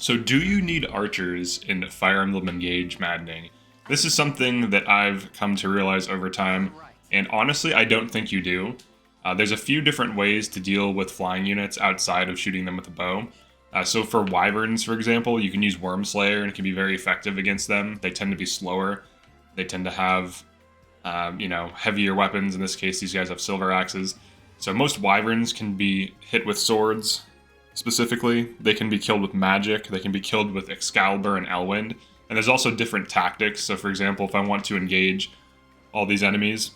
So do you need archers in Fire Emblem Engage Maddening? This is something that I've come to realize over time, and honestly, I don't think you do. There's a few different ways to deal with flying units outside of shooting them with a bow. So for wyverns, for example, you can use Worm Slayer, and it can be very effective against them. They tend to be slower. They tend to have, heavier weapons. In this case, these guys have silver axes. So most wyverns can be hit with swords. Specifically, they can be killed with magic, they can be killed with Excalibur and Elwind, and there's also different tactics. So for example, if I want to engage all these enemies,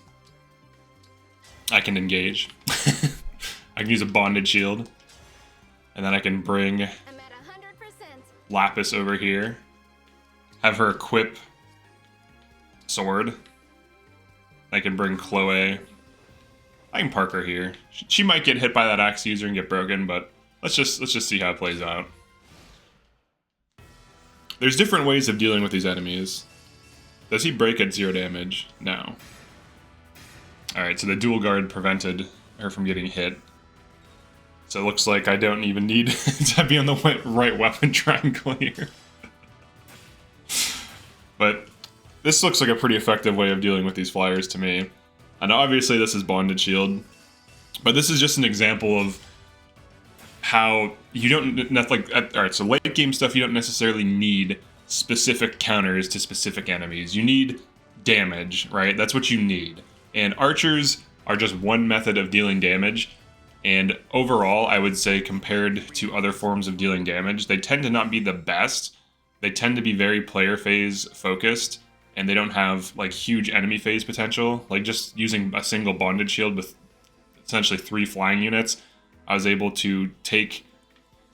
I can engage. I can use a bonded shield, and then I can bring Lapis over here, have her equip sword. I can bring Chloe. I can park her here. She might get hit by that axe user and get broken, but let's just see how it plays out. There's different ways of dealing with these enemies. Does he break at 0 damage? No. Alright, so the dual guard prevented her from getting hit. So it looks like I don't even need to be on the right weapon triangle here. But this looks like a pretty effective way of dealing with these flyers to me. And obviously this is bonded shield, but this is just an example of how you don't, alright, so late game stuff, you don't necessarily need specific counters to specific enemies. You need damage, right? That's what you need. And archers are just one method of dealing damage. And overall, I would say compared to other forms of dealing damage, they tend to not be the best. They tend to be very player phase focused, and they don't have like huge enemy phase potential. Like just using a single bonded shield with essentially 3 flying units, I was able to take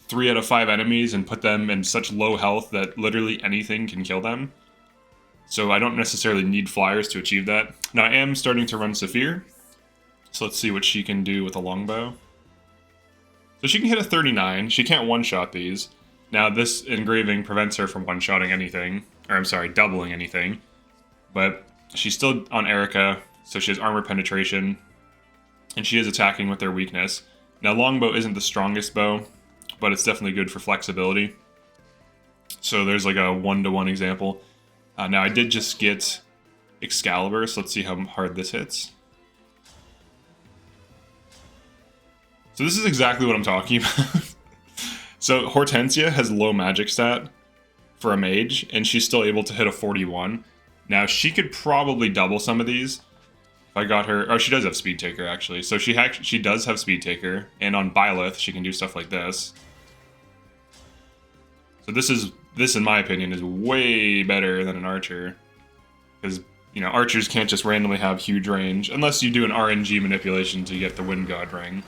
3 out of 5 enemies and put them in such low health that literally anything can kill them. So I don't necessarily need flyers to achieve that. Now I am starting to run Saphir, so let's see what she can do with a longbow. So she can hit a 39, she can't one-shot these. Now this engraving prevents her from one-shotting anything, or I'm sorry, doubling anything. But she's still on Erica, so she has armor penetration, and she is attacking with their weakness. Now longbow isn't the strongest bow, but it's definitely good for flexibility. So there's like a 1-to-1 example. Now I did just get Excalibur, so let's see how hard this hits. So this is exactly what I'm talking about. So Hortensia has low magic stat for a mage, and she's still able to hit a 41. Now she could probably double some of these. If I got her, oh, she does have Speed Taker actually. So she does have Speed Taker, and on Byleth she can do stuff like this. So this in my opinion is way better than an archer, because archers can't just randomly have huge range unless you do an RNG manipulation to get the Wind God ring.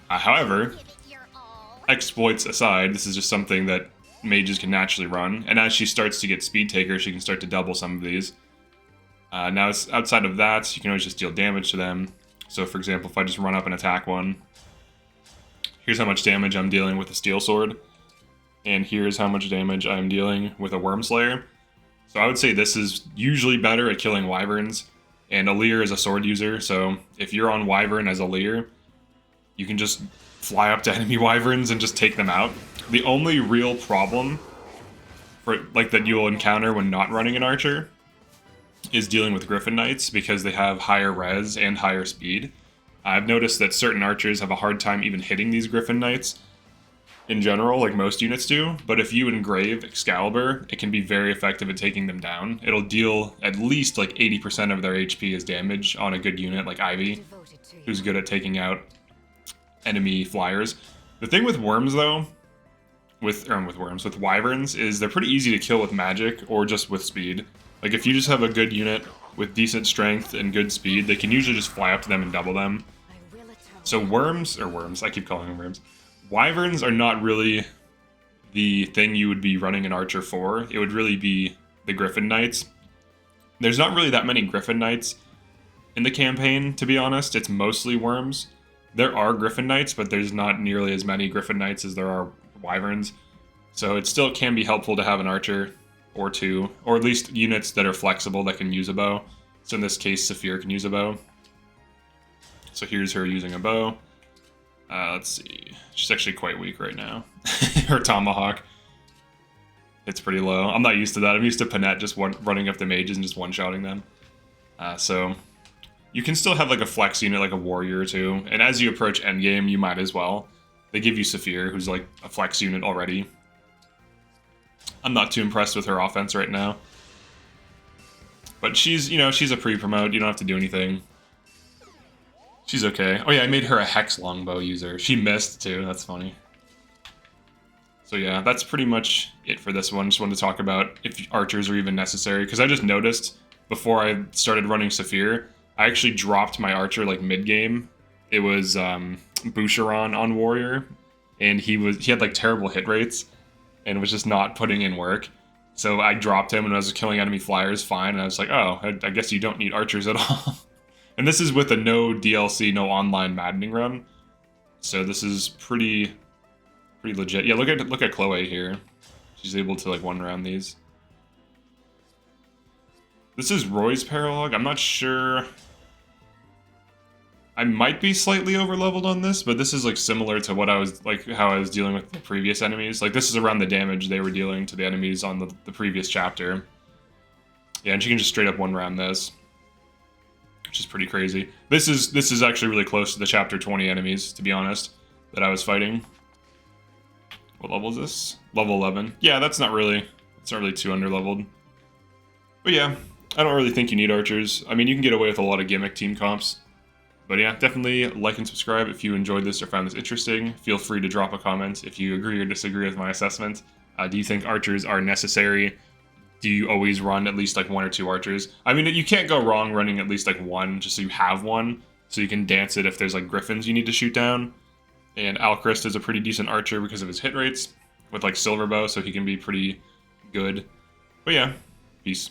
However, exploits aside, this is just something that mages can naturally run, and as she starts to get Speed Taker, she can start to double some of these. Now, outside of that, you can always just deal damage to them. So, for example, if I just run up and attack one, here's how much damage I'm dealing with a Steel Sword, and here's how much damage I'm dealing with a Worm Slayer. So I would say this is usually better at killing wyverns, and Alir is a sword user, so if you're on wyvern as Alir, you can just fly up to enemy wyverns and just take them out. The only real problem that you'll encounter when not running an archer is dealing with Griffin Knights, because they have higher res and higher speed. I've noticed that certain archers have a hard time even hitting these Griffin Knights in general, like most units do, but if you engrave Excalibur, it can be very effective at taking them down. It'll deal at least like 80% of their HP as damage on a good unit like Ivy, who's good at taking out enemy flyers. The thing with worms though, with wyverns, is they're pretty easy to kill with magic or just with speed. Like if you just have a good unit with decent strength and good speed, they can usually just fly up to them and double them. So worms, I keep calling them worms. Wyverns are not really the thing you would be running an archer for. It would really be the Griffin Knights. There's not really that many Griffin Knights in the campaign, to be honest. It's mostly worms. There are Griffin Knights, but there's not nearly as many Griffin Knights as there are wyverns. So it still can be helpful to have an archer or two, or at least units that are flexible that can use a bow. So in this case, Saphir can use a bow. So here's her using a bow. Let's see. She's actually quite weak right now. Her tomahawk. It's pretty low. I'm not used to that. I'm used to Panette just running up the mages and just one-shotting them. So you can still have like a flex unit, like a warrior or two. And as you approach endgame, you might as well. They give you Saphir, who's like a flex unit already. I'm not too impressed with her offense right now. But she's, you know, she's a pre-promote. You don't have to do anything. She's okay. Oh yeah, I made her a Hex Longbow user. She missed too. That's funny. So yeah, that's pretty much it for this one. Just wanted to talk about if archers are even necessary. Because I just noticed before I started running Saphir, I actually dropped my archer like mid-game. It was Boucheron on warrior. And he had like terrible hit rates. And was just not putting in work. So I dropped him and I was killing enemy flyers fine. And I was like, oh, I guess you don't need archers at all. And this is with a no DLC, no online maddening run. So this is pretty legit. Yeah, look at Chloe here. She's able to like one round these. This is Roy's Paralog. I'm not sure. I might be slightly overleveled on this, but this is like similar to what I was like how I was dealing with the previous enemies. Like this is around the damage they were dealing to the enemies on the previous chapter. Yeah, and she can just straight up one round this, which is pretty crazy. This is actually really close to the chapter 20 enemies, to be honest, that I was fighting. What level is this? Level 11. Yeah, it's not really too underleveled. But yeah, I don't really think you need archers. I mean, you can get away with a lot of gimmick team comps. But yeah, definitely like and subscribe if you enjoyed this or found this interesting. Feel free to drop a comment if you agree or disagree with my assessment. Do you think archers are necessary? Do you always run at least like 1 or 2 archers? I mean, you can't go wrong running at least like 1, just so you have one, so you can dance it if there's like griffins you need to shoot down. And Alchrist is a pretty decent archer because of his hit rates with like Silver Bow, so he can be pretty good. But yeah, peace.